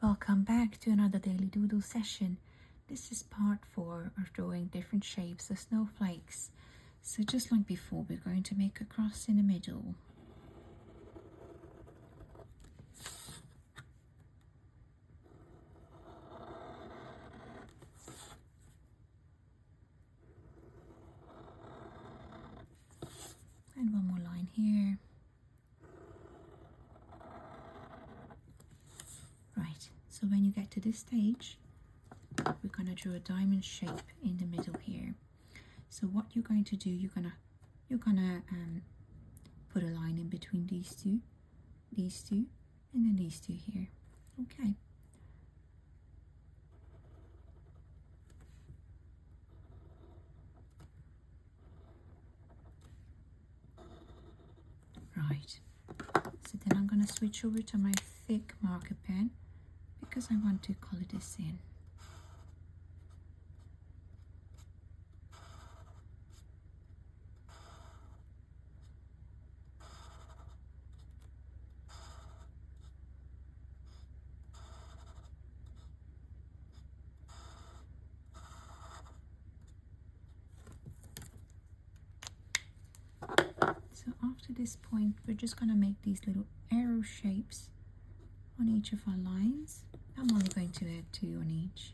Welcome back to another daily doodle session. This is part 4 of drawing different shapes of snowflakes. So just like before, we're going to make a cross in the middle. And one more line here. Right, so when you get to this stage, we're going to draw a diamond shape in the middle here. So what you're going to do, you're gonna put a line in between these two, and then these two here. Okay. Right. So then I'm going to switch over to my thick marker pen because I want to color this in. So after this point, we're just going to make these little arrow shapes on each of our lines. I'm only going to add 2 on each.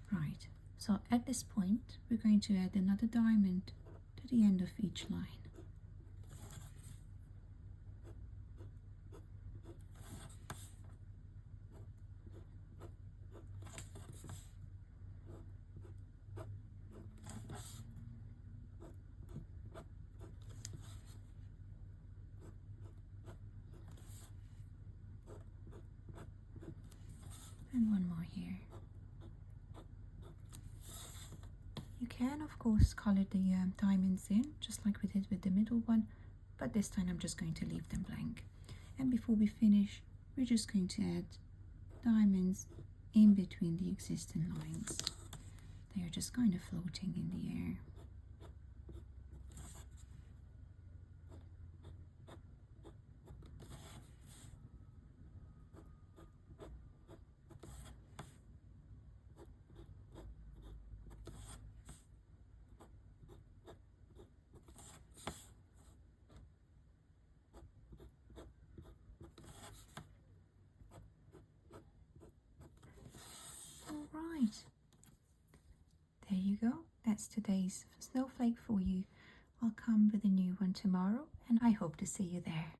Right, so at this point, we're going to add another diamond to the end of each line. And one more here. You can, of course, color the diamonds in, just like we did with the middle one, but this time I'm just going to leave them blank. And before we finish, we're just going to add diamonds in between the existing lines. They are just kind of floating in the air. Right, there you go. That's today's snowflake for you. I'll come with a new one tomorrow, and I hope to see you there.